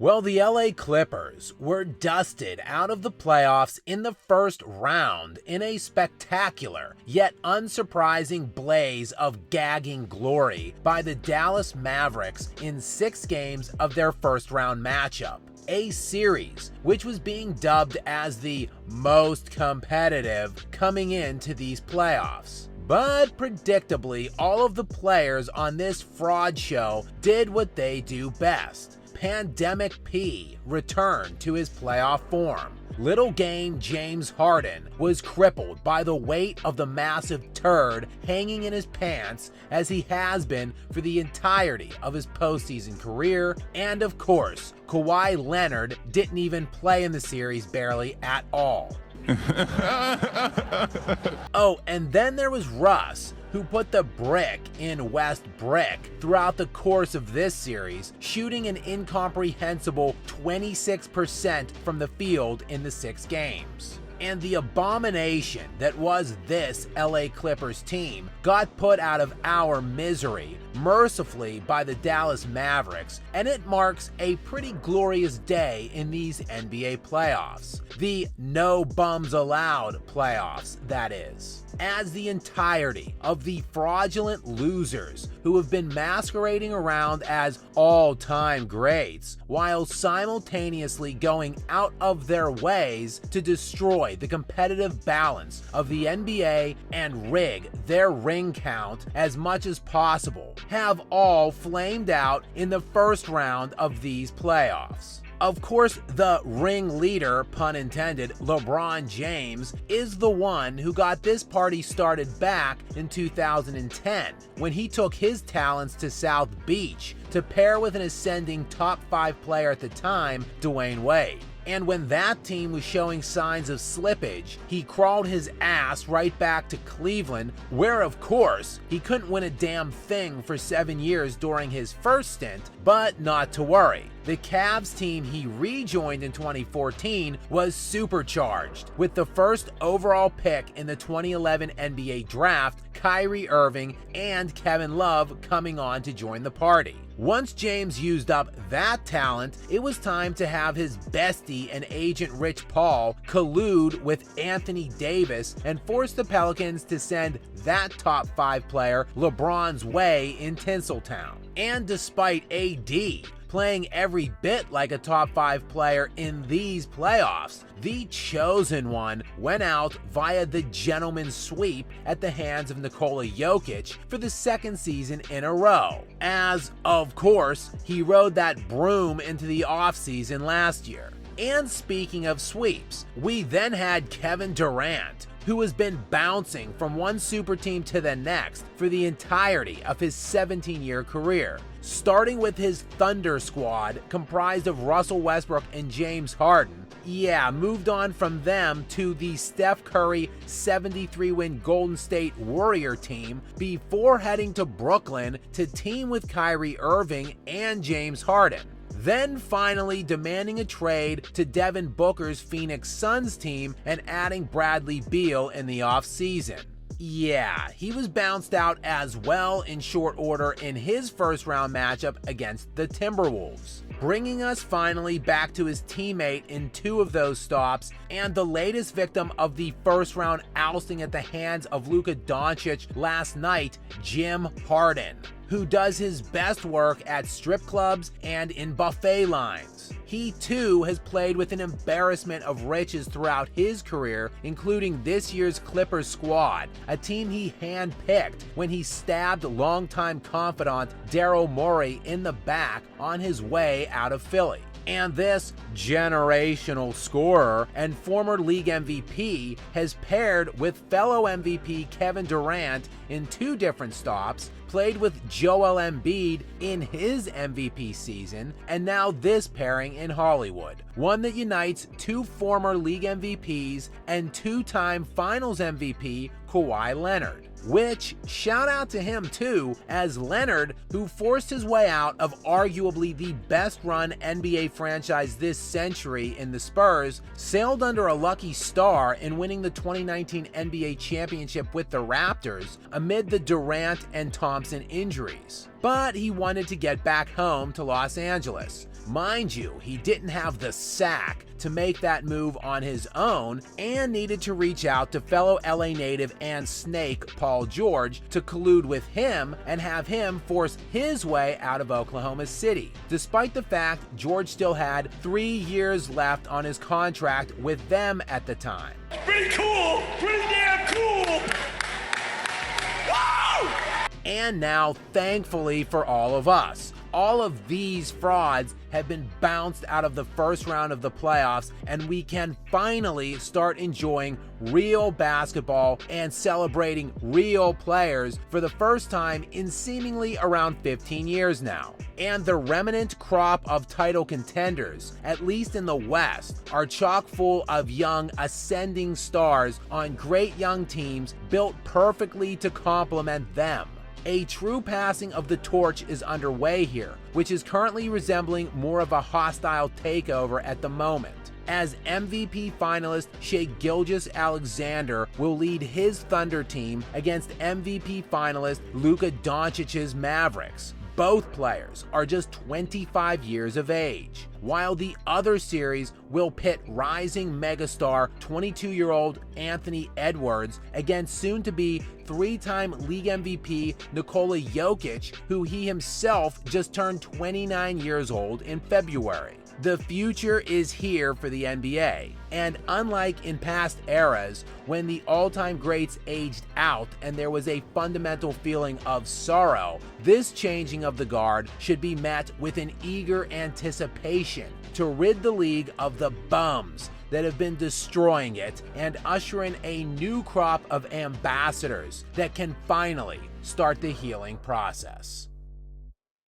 Well, the LA Clippers were dusted out of the playoffs in the first round in a spectacular yet unsurprising blaze of gagging glory by the Dallas Mavericks in 6 games of their first round matchup. A series which was being dubbed as the most competitive coming into these playoffs. But predictably, all of the players on this fraud show did what they do best. Pandemic P returned to his playoff form. Little game James Harden was crippled by the weight of the massive turd hanging in his pants, as he has been for the entirety of his postseason career. And of course, Kawhi Leonard didn't even play in the series barely at all. Oh, and then there was Russ, who put the brick in West Brick throughout the course of this series, shooting an incomprehensible 26% from the field in the 6 games. And the abomination that was this LA Clippers team got put out of our misery mercifully by the Dallas Mavericks, and it marks a pretty glorious day in these NBA playoffs. The no bums allowed playoffs, that is. As the entirety of the fraudulent losers who have been masquerading around as all-time greats while simultaneously going out of their ways to destroy the competitive balance of the NBA and rig their ring count as much as possible, have all flamed out in the first round of these playoffs. Of course, the ringleader, pun intended, LeBron James, is the one who got this party started back in 2010, when he took his talents to South Beach to pair with an ascending top 5 player at the time, Dwayne Wade. And when that team was showing signs of slippage, he crawled his ass right back to Cleveland, where of course he couldn't win a damn thing for 7 years during his first stint. But not to worry, the Cavs team he rejoined in 2014 was supercharged, with the first overall pick in the 2011 NBA draft, Kyrie Irving and Kevin Love coming on to join the party. Once James used up that talent, it was time to have his bestie and agent Rich Paul collude with Anthony Davis and force the Pelicans to send that top 5 player LeBron's way in Tinseltown. And despite AD playing every bit like a top 5 player in these playoffs, the chosen one went out via the gentleman's sweep at the hands of Nikola Jokic for the 2nd season in a row, as, of course, he rode that broom into the offseason last year. And speaking of sweeps, we then had Kevin Durant, who has been bouncing from one super team to the next for the entirety of his 17-year career, starting with his Thunder squad comprised of Russell Westbrook and James Harden. Moved on from them to the Steph Curry 73-win Golden State Warrior team before heading to Brooklyn to team with Kyrie Irving and James Harden. Then finally demanding a trade to Devin Booker's Phoenix Suns team and adding Bradley Beal in the offseason. He was bounced out as well in short order in his first round matchup against the Timberwolves, bringing us finally back to his teammate in 2 of those stops, and the latest victim of the first round ousting at the hands of Luka Doncic last night, Jim Harden, who does his best work at strip clubs and in buffet lines. He too has played with an embarrassment of riches throughout his career, including this year's Clippers squad, a team he handpicked when he stabbed longtime confidant Daryl Morey in the back on his way out of Philly. And this generational scorer and former league MVP has paired with fellow MVP Kevin Durant in 2 different stops, played with Joel Embiid in his MVP season, and now this pairing in Hollywood, one that unites 2 former league MVPs and 2-time Finals MVP Kawhi Leonard. Which, shout out to him too, as Leonard, who forced his way out of arguably the best run NBA franchise this century in the Spurs, sailed under a lucky star in winning the 2019 NBA championship with the Raptors amid the Durant and Thompson injuries. But he wanted to get back home to Los Angeles, Mind you, he didn't have the sack to make that move on his own and needed to reach out to fellow LA native and snake Paul George to collude with him and have him force his way out of Oklahoma City, despite the fact George still had 3 years left on his contract with them at the time. Pretty cool! Pretty damn cool! Woo! And now, thankfully for all of us, all of these frauds have been bounced out of the first round of the playoffs, and we can finally start enjoying real basketball and celebrating real players for the first time in seemingly around 15 years now. And the remnant crop of title contenders, at least in the West, are chock full of young ascending stars on great young teams built perfectly to complement them. A true passing of the torch is underway here, which is currently resembling more of a hostile takeover at the moment, as MVP finalist Shai Gilgeous-Alexander will lead his Thunder team against MVP finalist Luka Doncic's Mavericks. Both players are just 25 years of age, while the other series will pit rising megastar 22-year-old Anthony Edwards against soon-to-be 3-time league MVP Nikola Jokic, who he himself just turned 29 years old in February. The future is here for the NBA, and unlike in past eras when the all-time greats aged out and there was a fundamental feeling of sorrow, this changing of the guard should be met with an eager anticipation to rid the league of the bums that have been destroying it and usher in a new crop of ambassadors that can finally start the healing process.